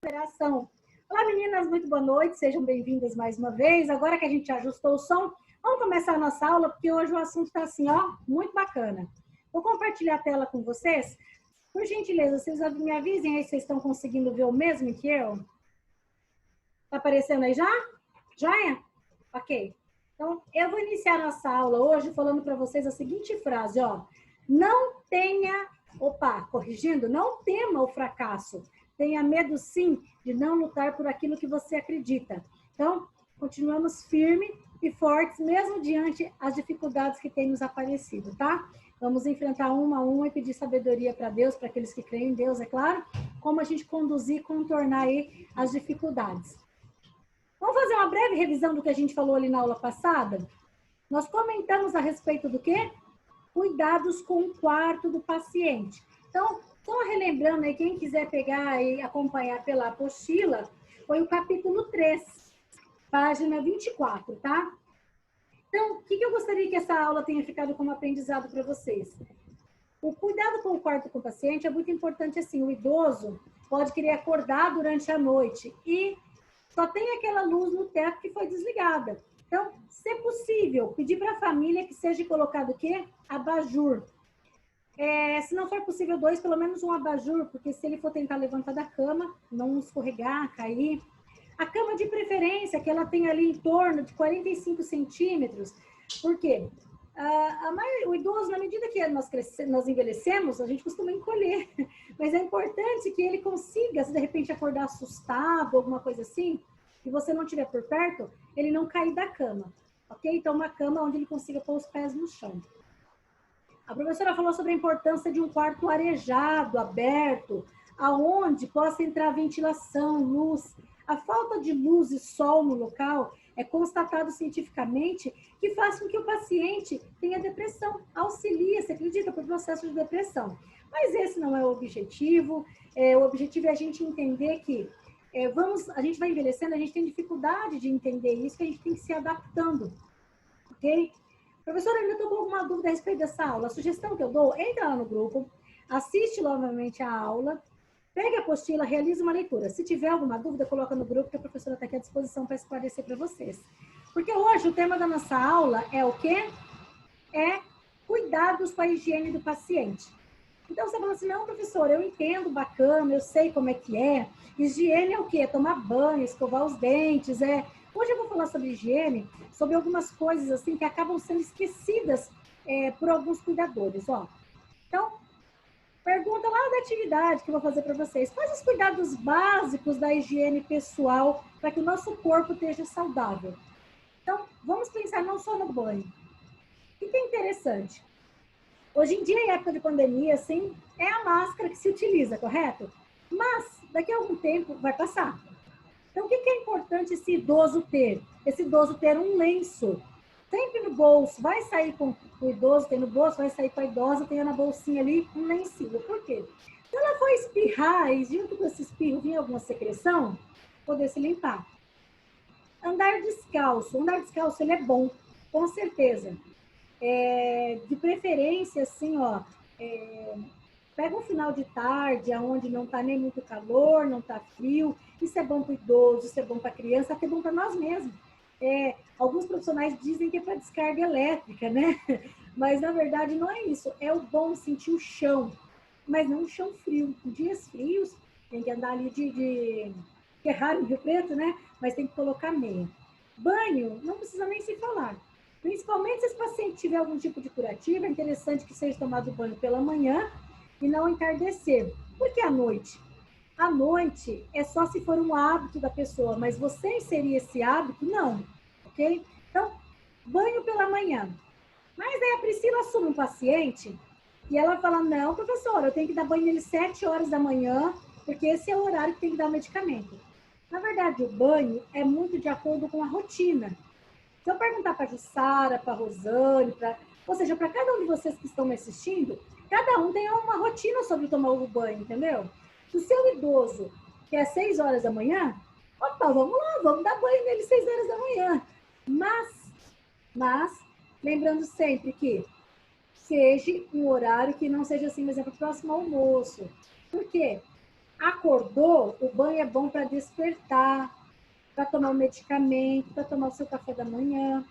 Operação. Olá, meninas, muito boa noite, sejam bem-vindas mais uma vez. Agora que a gente ajustou o som, vamos começar a nossa aula, porque hoje o assunto está assim, ó, muito bacana. Vou compartilhar a tela com vocês. Por gentileza, vocês me avisem aí se vocês estão conseguindo ver o mesmo que eu. Tá aparecendo aí já? Já é? Ok. Então, eu vou iniciar a nossa aula hoje falando para vocês a seguinte frase, ó. Não tenha, corrigindo, não tema o fracasso. Tenha medo, sim, de não lutar por aquilo que você acredita. Então, continuamos firmes e fortes, mesmo diante as dificuldades que têm nos aparecido, tá? Vamos enfrentar uma a uma e pedir sabedoria para Deus, para aqueles que creem em Deus, é claro, como a gente conduzir e contornar aí as dificuldades. Vamos fazer uma breve revisão do que a gente falou ali na aula passada? Nós comentamos a respeito do quê? Cuidados com o quarto do paciente. Então, só relembrando aí, quem quiser pegar e acompanhar pela apostila, foi o capítulo 3, página 24, tá? Então, o que eu gostaria que essa aula tenha ficado como aprendizado para vocês? O cuidado com o quarto com o paciente é muito importante, assim, o idoso pode querer acordar durante a noite e só tem aquela luz no teto que foi desligada. Então, se possível, pedir para a família que seja colocado o quê? Abajur. Se não for possível 2, pelo menos um abajur, porque se ele for tentar levantar da cama, não escorregar, cair. A cama de preferência, que ela tem ali em torno de 45 centímetros. Por quê? O idoso, na medida que nós envelhecemos, a gente costuma encolher. Mas é importante que ele consiga, se de repente acordar assustado, alguma coisa assim, e você não estiver por perto, ele não cair da cama. Ok? Então, uma cama onde ele consiga pôr os pés no chão. A professora falou sobre a importância de um quarto arejado, aberto, aonde possa entrar ventilação, luz. A falta de luz e sol no local é constatado cientificamente que faz com que o paciente tenha depressão, auxilia, se acredita, para o processo de depressão. Mas esse não é o objetivo. O objetivo é a gente entender que a gente vai envelhecendo, a gente tem dificuldade de entender isso, que a gente tem que se adaptando, ok? Professora, ainda estou com alguma dúvida a respeito dessa aula. A sugestão que eu dou, entra lá no grupo, assiste novamente a aula, pegue a apostila, realize uma leitura. Se tiver alguma dúvida, coloca no grupo que a professora está aqui à disposição para esclarecer para vocês. Porque hoje o tema da nossa aula é o quê? É cuidados com a higiene do paciente. Então você fala assim, não, professora, eu entendo, bacana, eu sei como é que é. Higiene é o quê? Tomar banho, escovar os dentes, Hoje eu vou falar sobre higiene, sobre algumas coisas assim que acabam sendo esquecidas por alguns cuidadores, ó. Então, pergunta lá da atividade que eu vou fazer para vocês. Quais os cuidados básicos da higiene pessoal para que o nosso corpo esteja saudável? Então, vamos pensar não só no banho. O que é interessante? Hoje em dia, em época de pandemia, assim, é a máscara que se utiliza, correto? Mas, daqui a algum tempo, vai passar. Então, o que é importante esse idoso ter? Esse idoso ter um lenço. Sempre no bolso. Vai sair com o idoso, tem no bolso, vai sair com a idosa, tem na bolsinha ali um lencinho. Por quê? Se ela for espirrar e junto com esse espirro vir alguma secreção, poder se limpar. Andar descalço. Andar descalço, ele é bom, com certeza. De preferência, assim, ó, pega um final de tarde, onde não está nem muito calor, não está frio. Isso é bom para o idoso, isso é bom para a criança, até bom para nós mesmos. Alguns profissionais dizem que é para descarga elétrica, né? Mas, na verdade, não é isso. É o bom sentir o chão, mas não um chão frio. Em dias frios, tem que andar ali que é raro em Rio Preto, né? Mas tem que colocar meia. Banho, não precisa nem se falar. Principalmente se esse paciente tiver algum tipo de curativo, é interessante que seja tomado banho pela manhã e não entardecer. Por que à noite? À noite é só se for um hábito da pessoa, mas você inserir esse hábito, não, ok? Então, banho pela manhã. Mas aí a Priscila assume um paciente e ela fala, não, professora, eu tenho que dar banho nele 7 horas da manhã, porque esse é o horário que tem que dar o medicamento. Na verdade, o banho é muito de acordo com a rotina. Se eu perguntar para a Jussara, para a Rosane, ou seja, para cada um de vocês que estão me assistindo, cada um tem uma rotina sobre tomar o banho, entendeu? Se o seu idoso quer 6 horas da manhã, opa, vamos lá, vamos dar banho nele 6 horas da manhã. Mas lembrando sempre que seja um horário que não seja assim, por exemplo, próximo ao almoço. Por quê? Acordou, o banho é bom para despertar, para tomar o medicamento, para tomar o seu café da manhã.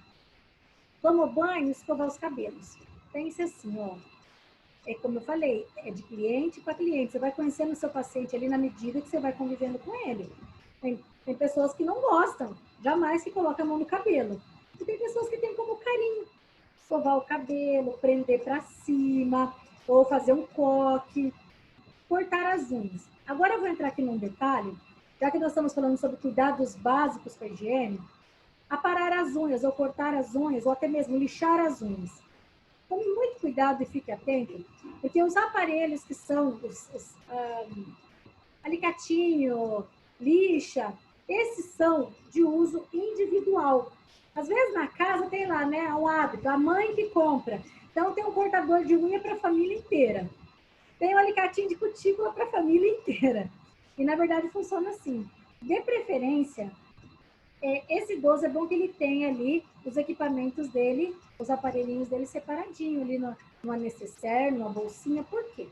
Tomou banho, escovar os cabelos. Pense assim, ó. É como eu falei, é de cliente para cliente. Você vai conhecendo o seu paciente ali na medida que você vai convivendo com ele. Tem pessoas que não gostam, jamais que colocam a mão no cabelo. E tem pessoas que têm como carinho. Escovar o cabelo, prender para cima, ou fazer um coque, cortar as unhas. Agora eu vou entrar aqui num detalhe, já que nós estamos falando sobre cuidados básicos para a higiene, aparar as unhas, ou cortar as unhas, ou até mesmo lixar as unhas. Tome muito cuidado e fique atento, porque os aparelhos que são alicatinho, lixa, esses são de uso individual. Às vezes na casa tem lá, né, um hábito, a mãe que compra. Então tem um cortador de unha para a família inteira. Tem um alicatinho de cutícula para a família inteira. E na verdade funciona assim. De preferência, esse idoso é bom que ele tenha ali os equipamentos dele, os aparelhinhos dele separadinho ali numa necessaire, numa bolsinha. Por quê?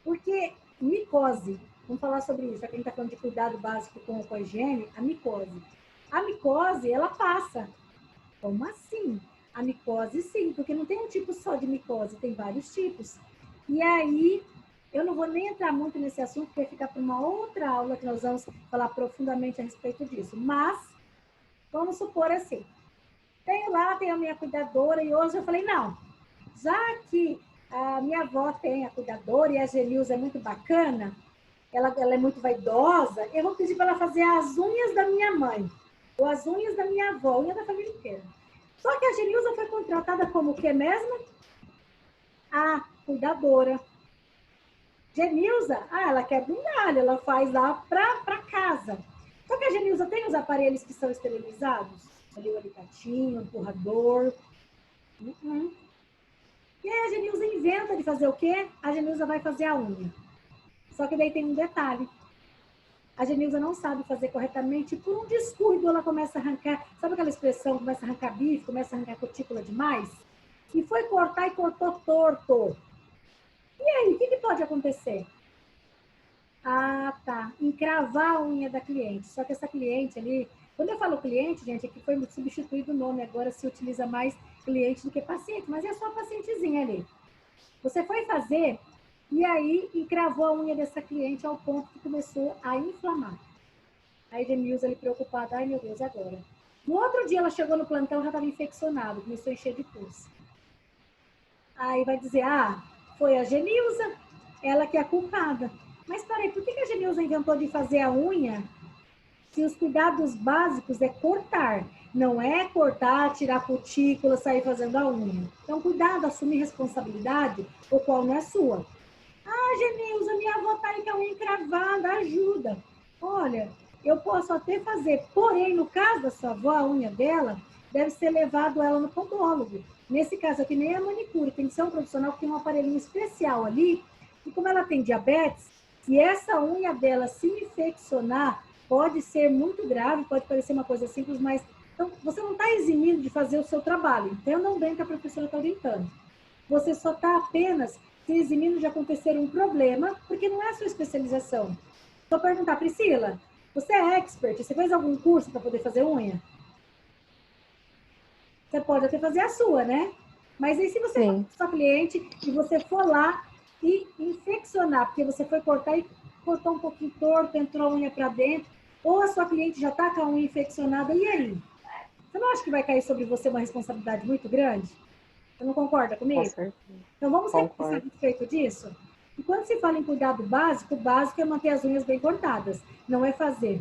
Porque micose, vamos falar sobre isso, já que a gente está falando de cuidado básico com a higiene, a micose. A micose, ela passa. Como assim? A micose, sim, porque não tem um tipo só de micose, tem vários tipos. E aí, eu não vou nem entrar muito nesse assunto, porque vai ficar para uma outra aula que nós vamos falar profundamente a respeito disso. Mas, vamos supor assim, tenho a minha cuidadora e hoje eu falei, não, já que a minha avó tem a cuidadora e a Genilza é muito bacana, ela é muito vaidosa, eu vou pedir para ela fazer as unhas da minha mãe, ou as unhas da minha avó, unha da família inteira. Só que a Genilza foi contratada como o que mesmo? A cuidadora. Genilza, ela quer um galho, ela faz lá para casa. Só que a Genilza tem os aparelhos que são esterilizados, ali o alicatinho, o empurrador. E aí a Genilza inventa de fazer o quê? A Genilza vai fazer a unha. Só que daí tem um detalhe. A Genilza não sabe fazer corretamente, por um descuido ela começa a arrancar, sabe aquela expressão, começa a arrancar bife, começa a arrancar cutícula demais? E foi cortar e cortou torto. E aí, o que pode acontecer? Ah, tá. Encravar a unha da cliente. Só que essa cliente ali, quando eu falo cliente, gente, aqui foi substituído o nome, agora se utiliza mais cliente do que paciente, mas é só pacientezinha ali. Você foi fazer e aí encravou a unha dessa cliente ao ponto que começou a inflamar. Aí Denilza ali preocupada, ai meu Deus, agora. No outro dia ela chegou no plantão, já estava infeccionado, começou a encher de pus. Aí vai dizer, foi a Genilza, ela que é a culpada. Mas peraí, por que a Genilza inventou de fazer a unha se os cuidados básicos é cortar? Não é cortar, tirar a cutícula, sair fazendo a unha. Então, cuidado, assumir responsabilidade, o qual não é sua. Genilza, minha avó tá aí com a unha encravada, ajuda. Olha, eu posso até fazer, porém, no caso da sua avó, a unha dela deve ser levado ela no podólogo. Nesse caso aqui, nem a manicure, tem que ser um profissional que tem um aparelhinho especial ali, e como ela tem diabetes, se essa unha dela se infeccionar, pode ser muito grave, pode parecer uma coisa simples, mas então, você não está eximido de fazer o seu trabalho. Entendam bem que a professora está orientando. Você só está apenas se eximindo de acontecer um problema, porque não é a sua especialização. Vou perguntar, Priscila, você é expert? Você fez algum curso para poder fazer unha? Você pode até fazer a sua, né? Mas aí se você for sua cliente e você for lá e infeccionar, porque você foi cortar e cortou um pouquinho torto, entrou a unha para dentro, ou a sua cliente já está com a unha infeccionada, e aí? Você não acha que vai cair sobre você uma responsabilidade muito grande? Você não concorda comigo? Com certeza. Então, vamos pensar a respeito disso? E quando se fala em cuidado básico, o básico é manter as unhas bem cortadas, não é fazer.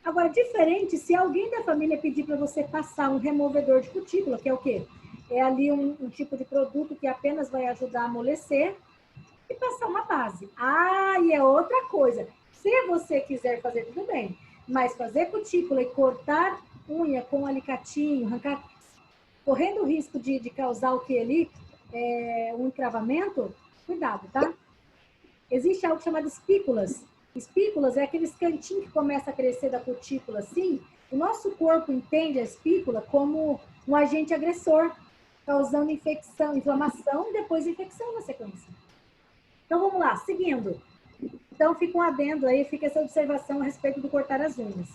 Agora, diferente, se alguém da família pedir para você passar um removedor de cutícula, que é o quê? É ali um tipo de produto que apenas vai ajudar a amolecer, e passar uma base. E é outra coisa. Se você quiser fazer, tudo bem. Mas fazer cutícula e cortar unha com alicatinho, arrancar, correndo o risco de causar o que ali? Um encravamento, cuidado, tá? Existe algo chamado espículas. Espículas é aqueles cantinhos que começa a crescer da cutícula assim. O nosso corpo entende a espícula como um agente agressor, causando infecção, inflamação e depois infecção na sequência. Então, vamos lá, seguindo. Então, fica um adendo aí, fica essa observação a respeito do cortar as unhas.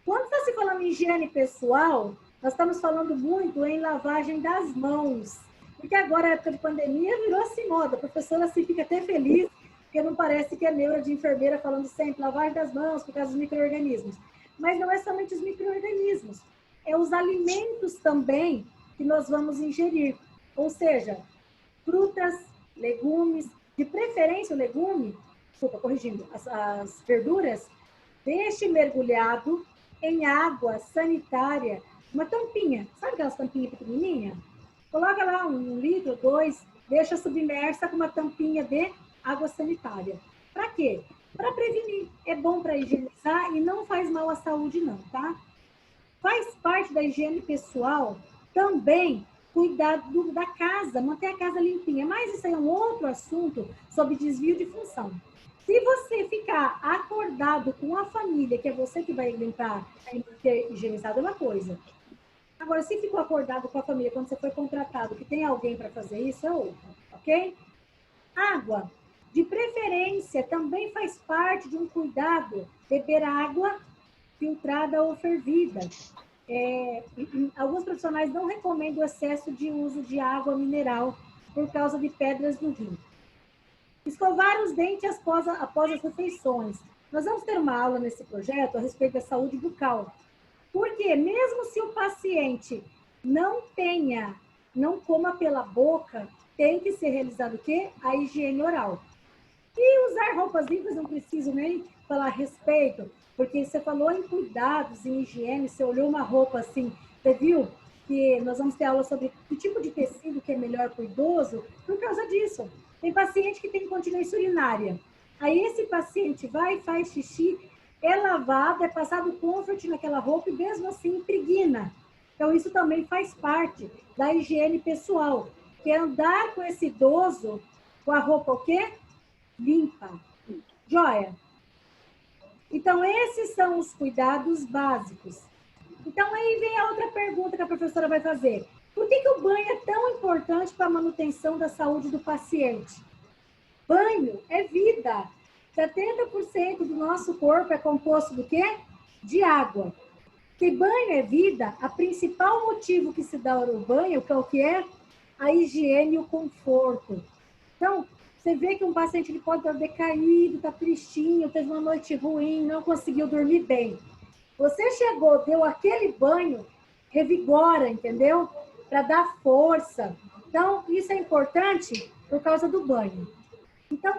Quando está se falando em higiene pessoal, nós estamos falando muito em lavagem das mãos. Porque agora, na época de pandemia, virou assim moda. A professora assim, fica até feliz, porque não parece que é neura de enfermeira falando sempre lavagem das mãos por causa dos micro-organismos. Mas não é somente os micro-organismos, é os alimentos também que nós vamos ingerir. Ou seja, frutas, legumes, de preferência o legume, desculpa, corrigindo, as verduras, deixe mergulhado em água sanitária, uma tampinha, sabe aquelas tampinhas pequenininhas? Coloca lá 1 litro, 2, deixa submersa com uma tampinha de água sanitária. Para quê? Para prevenir. É bom para higienizar e não faz mal à saúde não, tá? Faz parte da higiene pessoal também cuidar da casa, manter a casa limpinha. Mas isso aí é um outro assunto sobre desvio de função. Se você ficar acordado com a família, que é você que vai limpar e manter higienizado, é uma coisa. Agora, se ficou acordado com a família quando você foi contratado, que tem alguém para fazer isso, é outra, ok? Água. De preferência, também faz parte de um cuidado beber água filtrada ou fervida. Alguns profissionais não recomendam o excesso de uso de água mineral por causa de pedras no rim. Escovar os dentes após as refeições. Nós vamos ter uma aula nesse projeto a respeito da saúde bucal. Porque mesmo se o paciente não coma pela boca, tem que ser realizado o quê? A higiene oral. E usar roupas limpas, não preciso nem falar a respeito, porque você falou em cuidados, em higiene, você olhou uma roupa assim, você viu que nós vamos ter aula sobre que tipo de tecido que é melhor para o idoso, por causa disso. Tem paciente que tem incontinência urinária. Aí esse paciente vai e faz xixi, é lavado, é passado comfort naquela roupa e mesmo assim impregna. Então isso também faz parte da higiene pessoal, que é andar com esse idoso com a roupa o quê? Limpa. Joia? Então, esses são os cuidados básicos. Então, aí vem a outra pergunta que a professora vai fazer. Por que o banho é tão importante para a manutenção da saúde do paciente? Banho é vida. 70% do nosso corpo é composto do quê? De água. Se banho é vida, a principal motivo que se dá ao banho, que é o que é? A higiene e o conforto. Então, você vê que um paciente ele pode estar decaído, está tristinho, teve uma noite ruim, não conseguiu dormir bem. Você chegou, deu aquele banho, revigora, entendeu? Para dar força. Então, isso é importante por causa do banho. Então,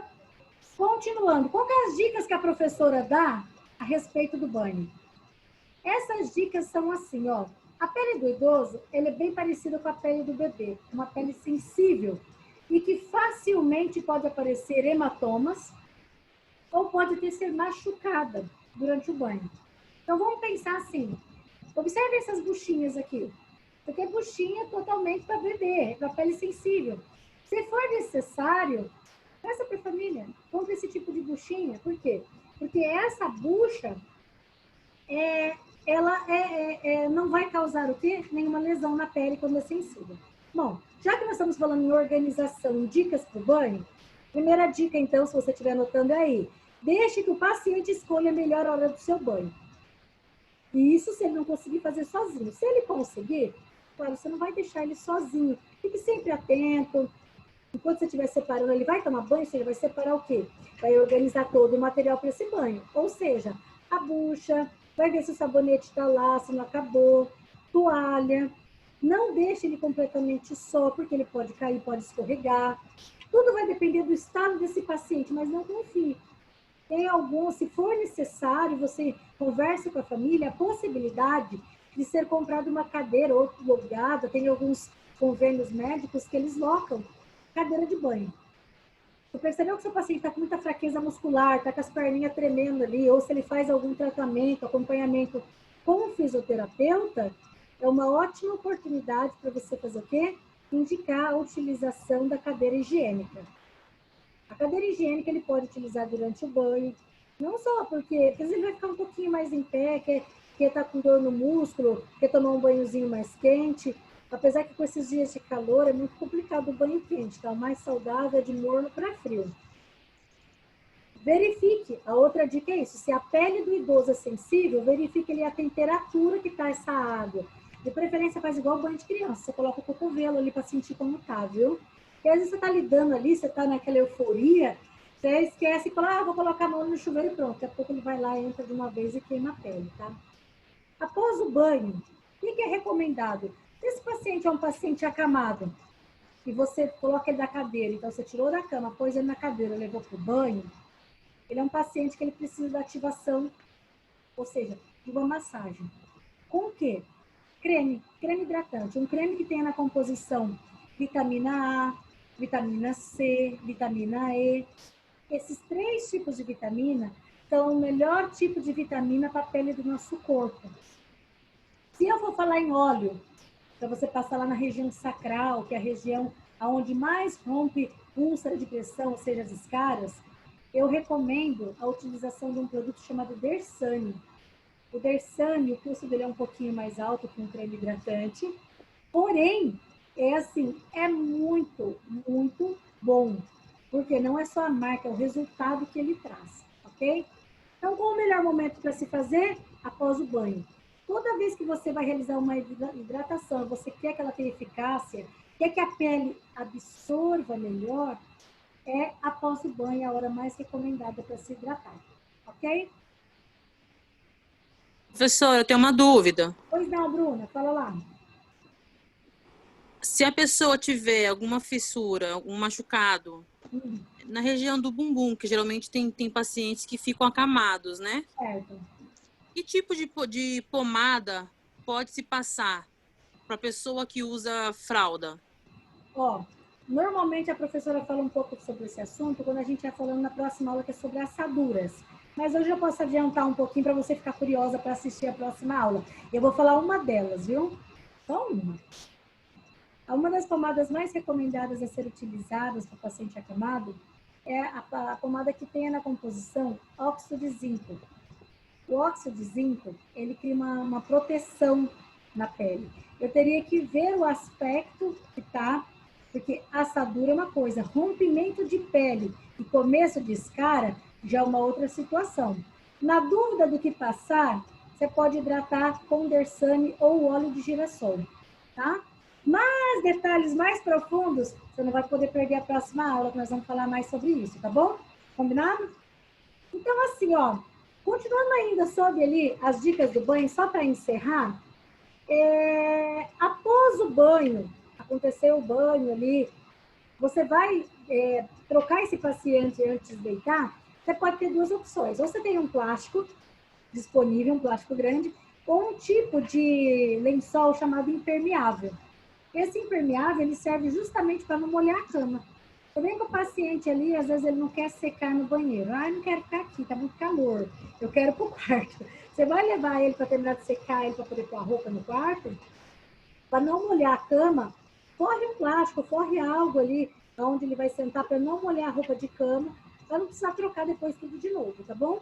continuando, quais são as dicas que a professora dá a respeito do banho? Essas dicas são assim, ó. A pele do idoso, ele é bem parecida com a pele do bebê, uma pele sensível, e que facilmente pode aparecer hematomas ou pode ter ser machucada durante o banho. Então, vamos pensar assim. Observe essas buchinhas aqui. Porque é buchinha totalmente para bebê, para pele sensível. Se for necessário, peça para a família, compre esse tipo de buchinha. Por quê? Porque essa bucha, ela não vai causar o quê? Nenhuma lesão na pele quando é sensível. Bom, já que nós estamos falando em organização e dicas para o banho, primeira dica, então, se você estiver anotando aí, deixe que o paciente escolha a melhor hora do seu banho. E isso se ele não conseguir fazer sozinho. Se ele conseguir, claro, você não vai deixar ele sozinho. Fique sempre atento. Enquanto você estiver separando, ele vai tomar banho, você vai separar o quê? Vai organizar todo o material para esse banho. Ou seja, a bucha, vai ver se o sabonete está lá, se não acabou, toalha. Não deixe ele completamente só, porque ele pode cair, pode escorregar. Tudo vai depender do estado desse paciente, mas não confie. Tem algum, se for necessário, você conversa com a família, a possibilidade de ser comprada uma cadeira ou logada, tem alguns convênios médicos que eles locam cadeira de banho. Você percebeu que seu paciente está com muita fraqueza muscular, está com as perninhas tremendo ali, ou se ele faz algum tratamento, acompanhamento com o fisioterapeuta, é uma ótima oportunidade para você fazer o quê? Indicar a utilização da cadeira higiênica. A cadeira higiênica ele pode utilizar durante o banho, não só porque às vezes ele vai ficar um pouquinho mais em pé, quer tá com dor no músculo, quer tomar um banhozinho mais quente, apesar que com esses dias de calor é muito complicado o banho quente, tá? O mais saudável é de morno para frio. Verifique, a outra dica é isso, se a pele do idoso é sensível, verifique ali a temperatura que está essa água. De preferência, faz igual banho de criança, você coloca o cotovelo ali para sentir como tá, viu? Porque às vezes você está lidando ali, você está naquela euforia, você esquece e fala, vou colocar a mão no chuveiro e pronto. Daqui a pouco ele vai lá, entra de uma vez e queima a pele, tá? Após o banho, o que é recomendado? Se esse paciente é um paciente acamado, e você coloca ele na cadeira, então você tirou da cama, pôs ele na cadeira, levou para o banho, ele é um paciente que ele precisa da ativação, ou seja, de uma massagem. Com o quê? Creme hidratante. Um creme que tenha na composição vitamina A, vitamina C, vitamina E. Esses 3 tipos de vitamina são o melhor tipo de vitamina para a pele do nosso corpo. Se eu for falar em óleo, para você passar lá na região sacral, que é a região onde mais rompe úlcera de pressão, ou seja, as escaras, eu recomendo a utilização de um produto chamado Dersane. O Dersane, o custo dele é um pouquinho mais alto que um creme hidratante, porém, é muito, muito bom, porque não é só a marca, é o resultado que ele traz, ok? Então, qual o melhor momento para se fazer? Após o banho. Toda vez que você vai realizar uma hidratação, você quer que ela tenha eficácia, quer que a pele absorva melhor, é após o banho a hora mais recomendada para se hidratar, ok? Professor, eu tenho uma dúvida. Pois não, Bruna, fala lá. Se a pessoa tiver alguma fissura, algum machucado na região do bumbum, que geralmente tem pacientes que ficam acamados, né? Certo. Que tipo de pomada pode se passar para a pessoa que usa fralda? Ó, normalmente a professora fala um pouco sobre esse assunto quando a gente vai falando na próxima aula, que é sobre assaduras. Mas hoje eu posso adiantar um pouquinho para você ficar curiosa para assistir a próxima aula. Eu vou falar uma delas, viu? Só uma. Uma das pomadas mais recomendadas a ser utilizadas para o paciente acamado é a pomada que tenha na composição óxido de zinco. O óxido de zinco, ele cria uma proteção na pele. Eu teria que ver o aspecto que tá, porque assadura é uma coisa, rompimento de pele e começo de escara já é uma outra situação. Na dúvida do que passar, você pode hidratar com Dersane ou óleo de girassol, tá? Mas detalhes mais profundos, você não vai poder perder a próxima aula, que nós vamos falar mais sobre isso, tá bom? Combinado? Então, assim, ó, continuando ainda sobre ali as dicas do banho, só para encerrar, após o banho, aconteceu o banho ali, você vai trocar esse paciente antes de deitar, você pode ter 2 opções. Ou você tem um plástico disponível, um plástico grande, ou um tipo de lençol chamado impermeável. Esse impermeável, ele serve justamente para não molhar a cama. Também com o paciente ali, às vezes ele não quer secar no banheiro. Ah, eu não quero ficar aqui, tá muito calor. Eu quero ir pro quarto. Você vai levar ele para terminar de secar ele para poder pôr a roupa no quarto? Para não molhar a cama, forre um plástico, forre algo ali, onde ele vai sentar para não molhar a roupa de cama, para não precisar trocar depois tudo de novo, tá bom?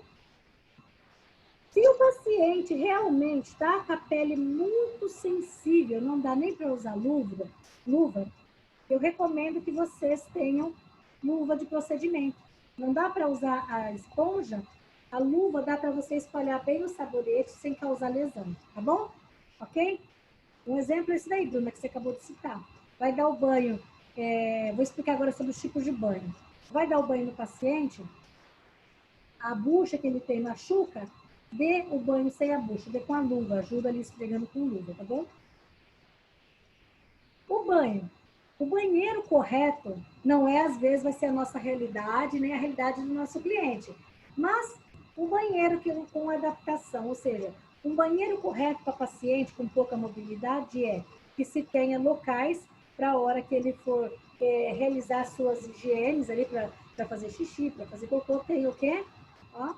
Se o paciente realmente está com a pele muito sensível, não dá nem para usar luva, eu recomendo que vocês tenham luva de procedimento. Não dá para usar a esponja, a luva dá para você espalhar bem o sabonete sem causar lesão, tá bom? Ok? Um exemplo é esse daí, Bruna, que você acabou de citar. Vai dar o banho, vou explicar agora sobre os tipos de banho. Vai dar o banho no paciente, a bucha que ele tem machuca, dê o banho sem a bucha, dê com a luva, ajuda ali esfregando com luva, tá bom? O banho. O banheiro correto não é, às vezes, vai ser a nossa realidade, nem a realidade do nosso cliente. Mas o banheiro que com adaptação, ou seja, um banheiro correto para paciente com pouca mobilidade é que se tenha locais para a hora que ele for realizar suas higienes ali para fazer xixi, para fazer cocô, tem o quê? Ó,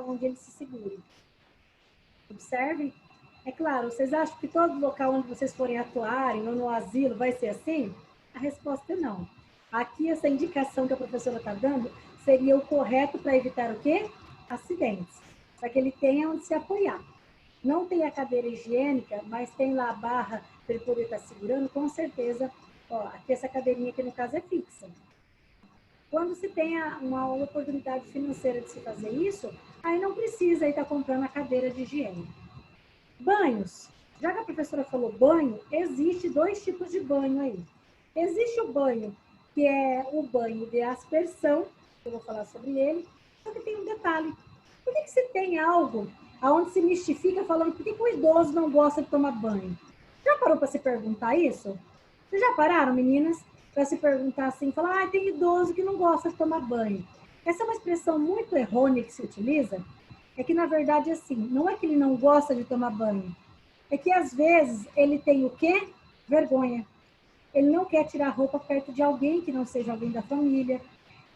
onde ele se segure. Observem. É claro, vocês acham que todo local onde vocês forem atuarem, ou no asilo, vai ser assim? A resposta é não. Aqui, essa indicação que a professora está dando seria o correto para evitar o quê? Acidentes. Para que ele tenha onde se apoiar. Não tem a cadeira higiênica, mas tem lá a barra para ele poder estar segurando, com certeza. Ó, aqui essa cadeirinha aqui no caso é fixa. Quando se tem uma oportunidade financeira de se fazer isso, aí não precisa estar comprando a cadeira de higiene. Banhos. Já que a professora falou banho, existe 2 tipos de banho aí. Existe o banho, que é o banho de aspersão, que eu vou falar sobre ele, só que tem um detalhe. Por que se tem algo onde se mistifica falando por que o idoso não gosta de tomar banho? Já parou para se perguntar isso? Vocês já pararam, meninas, para se perguntar assim, falar, tem idoso que não gosta de tomar banho. Essa é uma expressão muito errônea que se utiliza, é que, na verdade, assim, não é que ele não gosta de tomar banho, é que, às vezes, ele tem o quê? Vergonha. Ele não quer tirar a roupa perto de alguém que não seja alguém da família.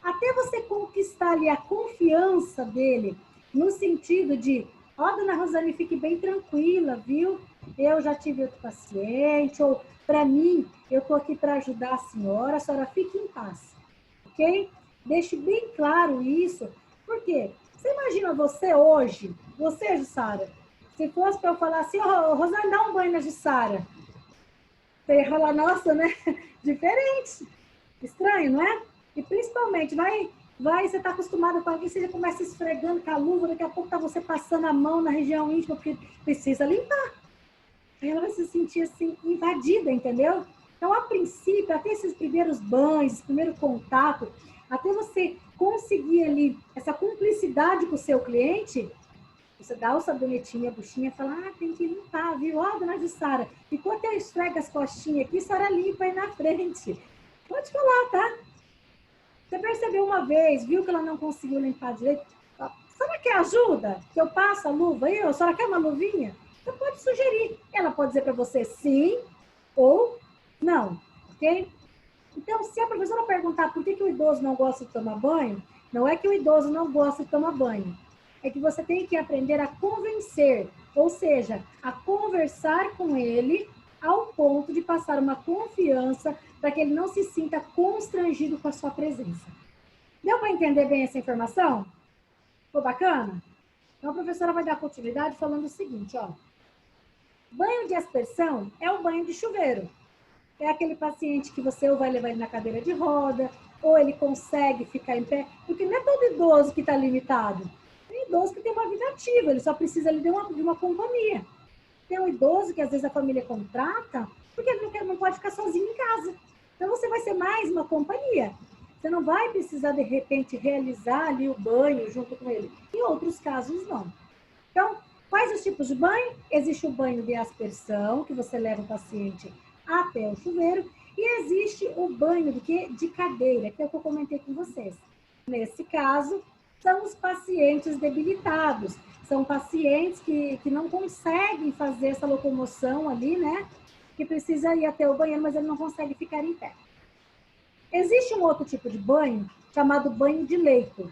Até você conquistar ali a confiança dele, no sentido de, dona Rosane, fique bem tranquila, viu? Eu já tive outro paciente, ou, para mim, eu estou aqui para ajudar a senhora fique em paz, ok? Deixe bem claro isso, porque você imagina você hoje, você, Jussara, se fosse para eu falar assim, Rosane, dá um banho na Jussara. Você ia falar, nossa, né? Diferente. Estranho, não é? E principalmente, você está acostumado com alguém, você já começa esfregando com a luva, daqui a pouco tá você passando a mão na região íntima, porque precisa limpar. Aí ela vai se sentir assim, invadida, entendeu? Então, a princípio, até esses primeiros banhos, esse primeiro contato, até você conseguir ali essa cumplicidade com o seu cliente, você dá o sabonetinho, a buchinha, e fala, tem que limpar, viu? Dona Jussara, enquanto eu esfrego as costinhas aqui, a senhora limpa aí na frente. Pode falar, tá? Você percebeu uma vez, viu que ela não conseguiu limpar direito? A senhora quer ajuda? Que eu passo a luva aí? A senhora quer uma luvinha? Você pode sugerir. Ela pode dizer para você sim ou não, ok? Então, se a professora perguntar por que o idoso não gosta de tomar banho, não é que o idoso não gosta de tomar banho. É que você tem que aprender a convencer, ou seja, a conversar com ele ao ponto de passar uma confiança para que ele não se sinta constrangido com a sua presença. Deu para entender bem essa informação? Ficou bacana? Então, a professora vai dar continuidade falando o seguinte, banho de aspersão é o banho de chuveiro. É aquele paciente que você ou vai levar ele na cadeira de roda, ou ele consegue ficar em pé, porque não é todo idoso que está limitado. Tem idoso que tem uma vida ativa, ele só precisa ali de uma companhia. Tem um idoso que às vezes a família contrata, porque ele não pode ficar sozinho em casa. Então você vai ser mais uma companhia. Você não vai precisar, de repente, realizar ali o banho junto com ele. Em outros casos, não. Então, quais os tipos de banho? Existe o banho de aspersão, que você leva o paciente até o chuveiro, e existe o banho de cadeira, que é o que eu comentei com vocês. Nesse caso, são os pacientes debilitados, são pacientes que não conseguem fazer essa locomoção ali, né? Que precisa ir até o banheiro, mas ele não consegue ficar em pé. Existe um outro tipo de banho, chamado banho de leito.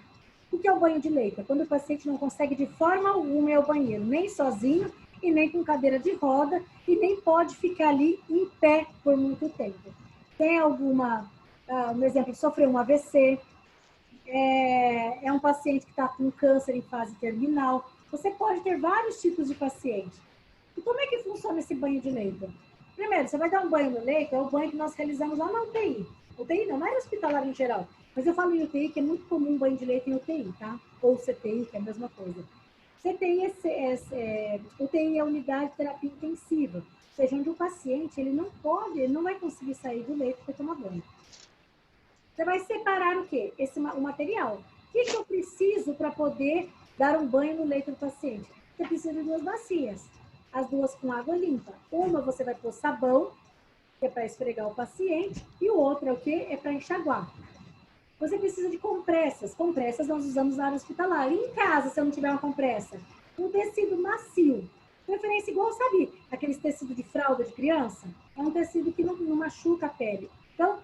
O que é o banho de leito? É quando o paciente não consegue de forma alguma ir ao banheiro, nem sozinho e nem com cadeira de roda, e nem pode ficar ali em pé por muito tempo. Tem um exemplo, sofreu um AVC, é um paciente que está com câncer em fase terminal. Você pode ter vários tipos de paciente. E como é que funciona esse banho de leito? Primeiro, você vai dar um banho no leito, é o banho que nós realizamos lá na UTI. UTI não é hospitalar em geral, mas eu falo em UTI, que é muito comum banho de leito em UTI, tá? Ou CTI, que é a mesma coisa. CTI UTI é unidade de terapia intensiva, ou seja, onde o paciente ele não vai conseguir sair do leito para tomar banho. Você vai separar o quê? O material. O que eu preciso para poder dar um banho no leito do paciente? Você precisa de 2 bacias, as 2 com água limpa. Uma você vai pôr sabão, que é para esfregar o paciente, e o outro é o quê? É para enxaguar. Você precisa de compressas. Compressas nós usamos na área hospitalar. E em casa, se eu não tiver uma compressa? Um tecido macio. Preferência igual, sabe, aqueles tecidos de fralda de criança? É um tecido que não machuca a pele. Então,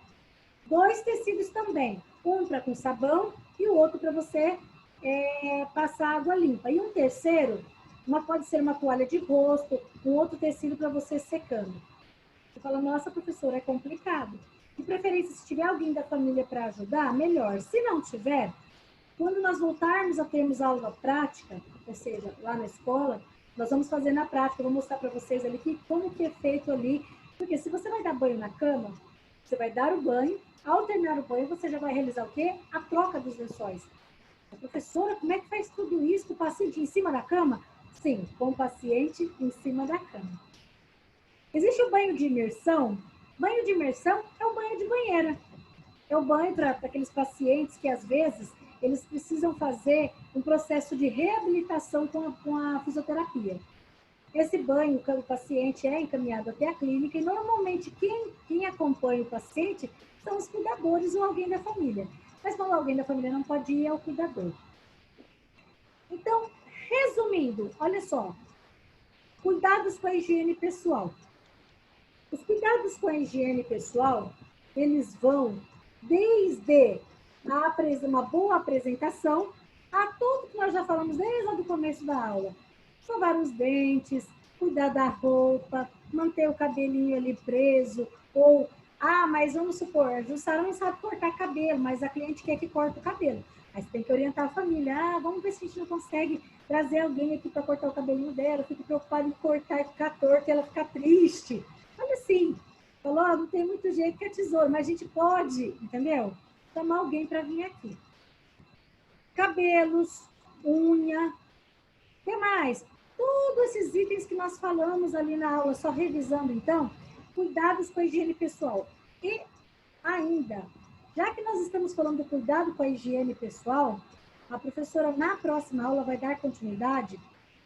2 tecidos também. Um para com sabão e o outro para você passar água limpa. E um terceiro, pode ser uma toalha de rosto, um outro tecido para você secando. Você fala, nossa, professora, é complicado. De preferência, se tiver alguém da família para ajudar, melhor. Se não tiver, quando nós voltarmos a termos aula prática, ou seja, lá na escola, nós vamos fazer na prática, eu vou mostrar para vocês ali como que é feito ali, porque se você vai dar banho na cama, Você vai dar o banho, ao terminar o banho, você já vai realizar o quê? A troca dos lençóis. A professora, como é que faz tudo isso com o paciente em cima da cama? Sim, com o paciente em cima da cama. Existe o banho de imersão. Banho de imersão é o banho de banheira. É o banho para aqueles pacientes que, às vezes, eles precisam fazer um processo de reabilitação com a fisioterapia. Esse banho, o paciente é encaminhado até a clínica e, normalmente, quem acompanha o paciente são os cuidadores ou alguém da família. Mas quando alguém da família não pode ir, é o cuidador. Então, resumindo, olha só, cuidados com a higiene pessoal. Os cuidados com a higiene pessoal, eles vão desde uma boa apresentação a tudo que nós já falamos desde o começo da aula. Escovar os dentes, cuidar da roupa, manter o cabelinho ali preso, ou, mas vamos supor, a Jussara não sabe cortar cabelo, mas a cliente quer que corte o cabelo. Aí você tem que orientar a família, vamos ver se a gente não consegue trazer alguém aqui para cortar o cabelinho dela, eu fico preocupada em cortar e ficar torto e ela ficar triste. Olha assim, falou, não tem muito jeito que é tesouro, mas a gente pode, entendeu? Chamar alguém para vir aqui. Cabelos, unha, o que mais? Todos esses itens que nós falamos ali na aula, só revisando então, cuidados com a higiene pessoal. E ainda, já que nós estamos falando do cuidado com a higiene pessoal, a professora na próxima aula vai dar continuidade,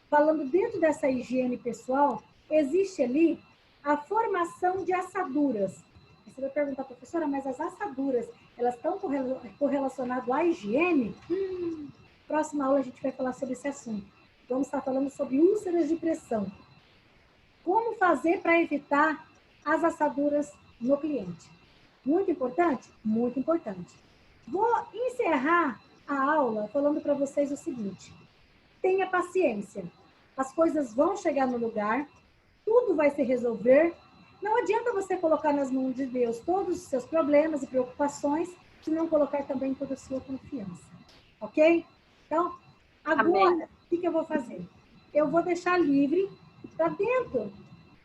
falando dentro dessa higiene pessoal, existe ali a formação de assaduras. Você vai perguntar, professora, mas as assaduras, elas estão correlacionadas à higiene? Próxima aula a gente vai falar sobre esse assunto. Vamos estar falando sobre úlceras de pressão. Como fazer para evitar as assaduras no cliente? Muito importante? Muito importante. Vou encerrar a aula falando para vocês o seguinte. Tenha paciência. As coisas vão chegar no lugar, tudo vai se resolver. Não adianta você colocar nas mãos de Deus todos os seus problemas e preocupações, se não colocar também toda a sua confiança. Ok? Então, agora, o que eu vou fazer? Eu vou deixar livre para dentro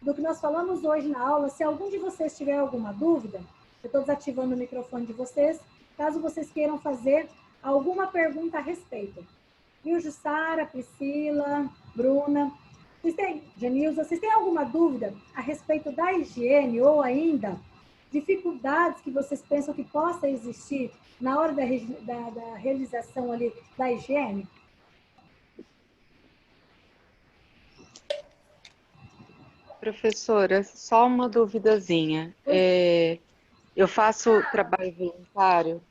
do que nós falamos hoje na aula. Se algum de vocês tiver alguma dúvida, eu estou desativando o microfone de vocês, caso vocês queiram fazer alguma pergunta a respeito. Viu, Jussara, Priscila, Bruna? Janilza, vocês têm alguma dúvida a respeito da higiene ou ainda dificuldades que vocês pensam que possa existir na hora da realização ali da higiene? Professora, só uma duvidazinha. Eu faço trabalho voluntário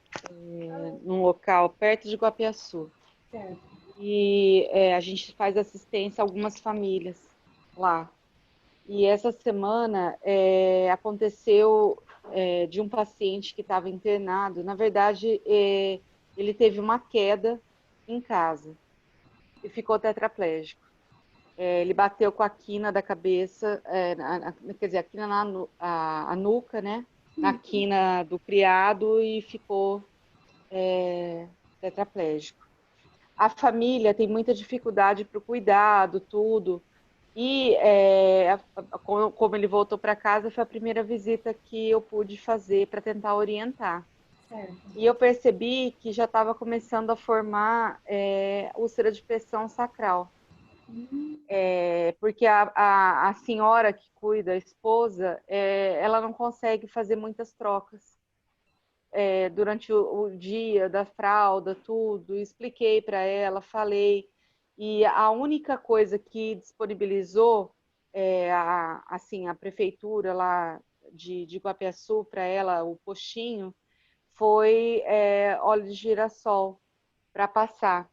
num local perto de Guapiaçu. Certo. E a gente faz assistência a algumas famílias lá. E essa semana aconteceu de um paciente que estava internado. Na verdade, ele teve uma queda em casa e ficou tetraplégico. Ele bateu com a quina da cabeça, quer dizer, a quina a nuca, né? Na quina do criado e ficou tetraplégico. A família tem muita dificuldade para o cuidado, tudo. E como ele voltou para casa, foi a primeira visita que eu pude fazer para tentar orientar. Certo. E eu percebi que já estava começando a formar úlcera de pressão sacral. Porque a senhora que cuida, a esposa, ela não consegue fazer muitas trocas durante o dia da fralda, tudo. Expliquei para ela, falei. E a única coisa que disponibilizou a prefeitura lá de Guapiaçu para ela, o postinho, foi óleo de girassol para passar.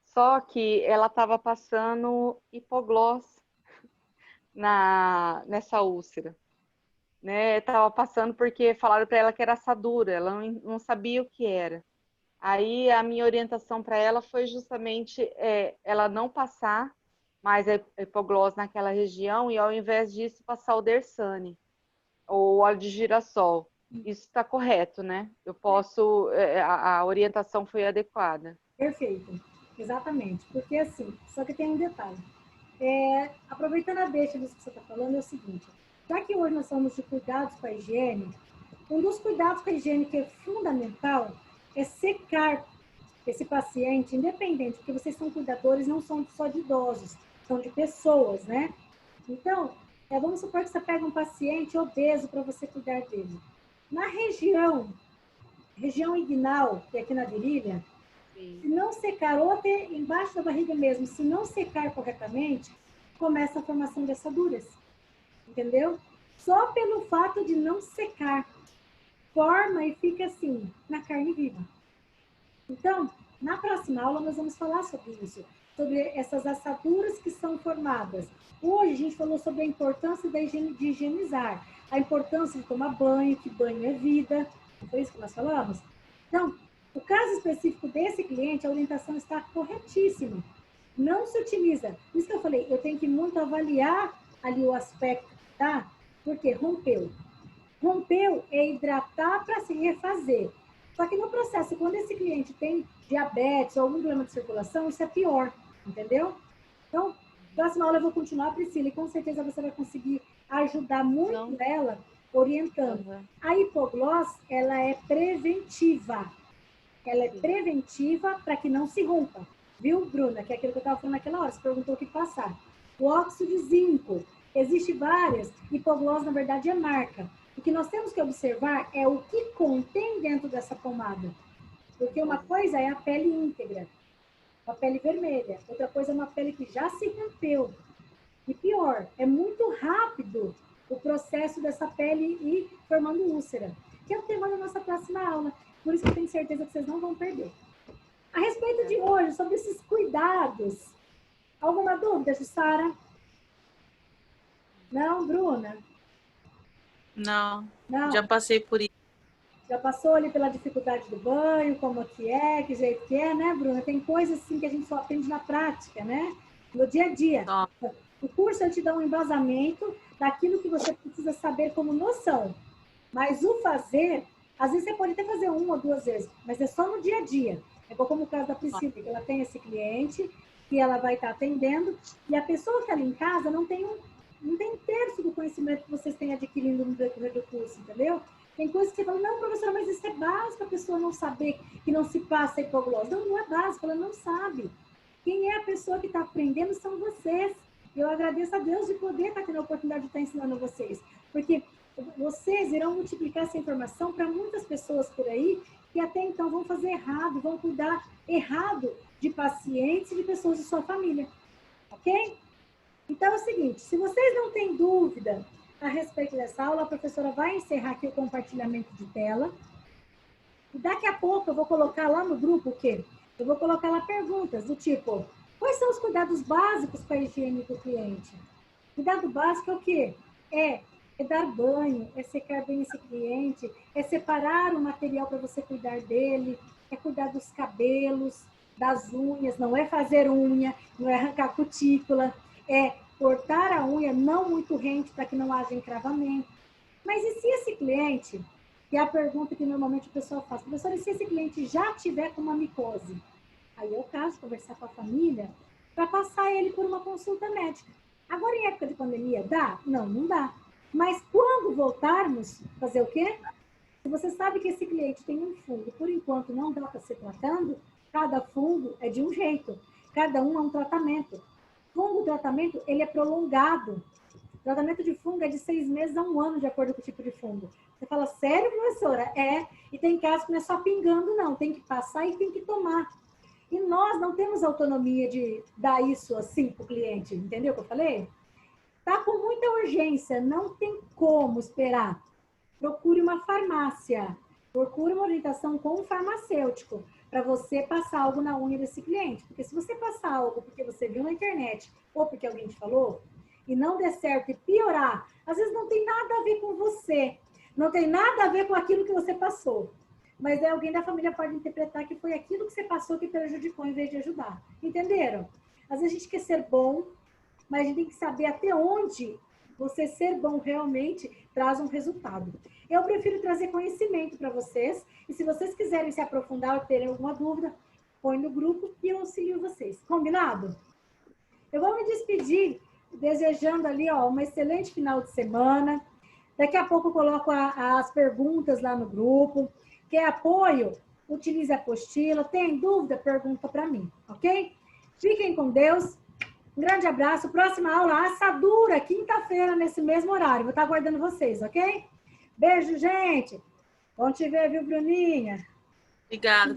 Só que ela estava passando hipoglós nessa úlcera, né? Estava passando porque falaram para ela que era assadura, ela não sabia o que era. Aí a minha orientação para ela foi justamente ela não passar mais hipoglós naquela região e ao invés disso passar o Dersane, ou óleo de girassol. Isso está correto, né? Eu posso, a orientação foi adequada. Perfeito, exatamente. Porque assim, só que tem um detalhe. Aproveitando a deixa disso que você está falando, é o seguinte: já que hoje nós falamos de cuidados com a higiene, Um dos cuidados com a higiene que é fundamental é secar esse paciente, independente, porque vocês são cuidadores, não são só de idosos, são de pessoas, né? Então, vamos supor que você pega um paciente obeso para você cuidar dele. Na região inguinal, que é aqui na virilha, se não secar, ou até embaixo da barriga mesmo, se não secar corretamente, começa a formação de assaduras, entendeu? Só pelo fato de não secar, forma e fica assim, na carne viva. Então, na próxima aula nós vamos falar sobre isso, sobre essas assaduras que são formadas. Hoje a gente falou sobre a importância de higienizar, a importância de tomar banho, que banho é vida, não foi isso que nós falamos? Então, o caso específico desse cliente, a orientação está corretíssima. Não se utiliza. Isso que eu falei, eu tenho que muito avaliar ali o aspecto, tá? Porque rompeu. Rompeu é hidratar para se refazer. Só que no processo, quando esse cliente tem diabetes ou algum problema de circulação, isso é pior, entendeu? Então, próxima aula eu vou continuar, Priscila, e com certeza você vai conseguir ajudar muito ela orientando. A hipoglós, ela é preventiva. Ela é preventiva para que não se rompa. Viu, Bruna? Que é aquilo que eu estava falando naquela hora. Você perguntou o que passar. O óxido de zinco. Existem várias. Hipoglós, na verdade, é marca. O que nós temos que observar é o que contém dentro dessa pomada. Porque uma coisa é a pele íntegra, a pele vermelha. Outra coisa é uma pele que já se rompeu. E pior, é muito rápido o processo dessa pele ir formando úlcera. Que é o tema da nossa próxima aula. Por isso que eu tenho certeza que vocês não vão perder. A respeito de hoje, sobre esses cuidados, alguma dúvida, Jussara? Não, Bruna? Não, já passei por isso. Já passou ali pela dificuldade do banho, como que jeito que é, né, Bruna? Tem coisas assim que a gente só aprende na prática, né? No dia a dia. O curso te dá um embasamento daquilo que você precisa saber como noção. Mas o fazer, às vezes você pode até fazer 1 ou 2 vezes, mas é só no dia a dia. É como o caso da Priscila, que ela tem esse cliente, que ela vai estar atendendo, e a pessoa que está ali em casa não tem um terço do conhecimento que vocês têm adquirindo no decorrer do curso, entendeu? Tem coisas que você fala, não, professora, mas isso é básico, a pessoa não saber que não se passa hipoglose. Não, não é básico, ela não sabe. Quem é a pessoa que está aprendendo são vocês. Eu agradeço a Deus de poder estar tendo a oportunidade de estar ensinando vocês. Porque vocês irão multiplicar essa informação para muitas pessoas por aí que até então vão fazer errado, vão cuidar errado de pacientes e de pessoas de sua família. Ok? Então é o seguinte, se vocês não têm dúvida a respeito dessa aula, a professora vai encerrar aqui o compartilhamento de tela. E daqui a pouco eu vou colocar lá no grupo o quê? Eu vou colocar lá perguntas do tipo, quais são os cuidados básicos para a higiene do cliente? Cuidado básico é o quê? É dar banho, é secar bem esse cliente, é separar o material para você cuidar dele, é cuidar dos cabelos, das unhas, não é fazer unha, não é arrancar cutícula, é cortar a unha não muito rente para que não haja encravamento. Mas e se esse cliente, que é a pergunta que normalmente o pessoal faz, professora, e se esse cliente já tiver com uma micose? Aí é o caso de conversar com a família para passar ele por uma consulta médica. Agora, em época de pandemia, dá? Não, não dá. Mas quando voltarmos, fazer o quê? Se você sabe que esse cliente tem um fungo, por enquanto não dá para ser tratando, cada fungo é de um jeito, cada um é um tratamento. Fungo, o tratamento, ele é prolongado. O tratamento de fungo é de 6 meses a 1 ano, de acordo com o tipo de fungo. Você fala, sério, professora? É. E tem casos que não é só pingando, não. Tem que passar e tem que tomar. E nós não temos autonomia de dar isso assim para o cliente. Entendeu o que eu falei? Está com muita urgência, não tem como esperar. Procure uma farmácia, procure uma orientação com um farmacêutico para você passar algo na unha desse cliente. Porque se você passar algo porque você viu na internet ou porque alguém te falou e não der certo e piorar, às vezes não tem nada a ver com você, não tem nada a ver com aquilo que você passou. Mas alguém da família pode interpretar que foi aquilo que você passou que prejudicou em vez de ajudar. Entenderam? Às vezes a gente quer ser bom, mas a gente tem que saber até onde você ser bom realmente traz um resultado. Eu prefiro trazer conhecimento para vocês, e se vocês quiserem se aprofundar ou terem alguma dúvida, põe no grupo e eu auxilio vocês. Combinado? Eu vou me despedir desejando ali, ó, um excelente final de semana. Daqui a pouco eu coloco as perguntas lá no grupo. Quer apoio? Utilize a apostila. Tem dúvida? Pergunta para mim, ok? Fiquem com Deus. Um grande abraço. Próxima aula, assadura, quinta-feira, nesse mesmo horário. Vou estar aguardando vocês, ok? Beijo, gente. Bom te ver, viu, Bruninha? Obrigada.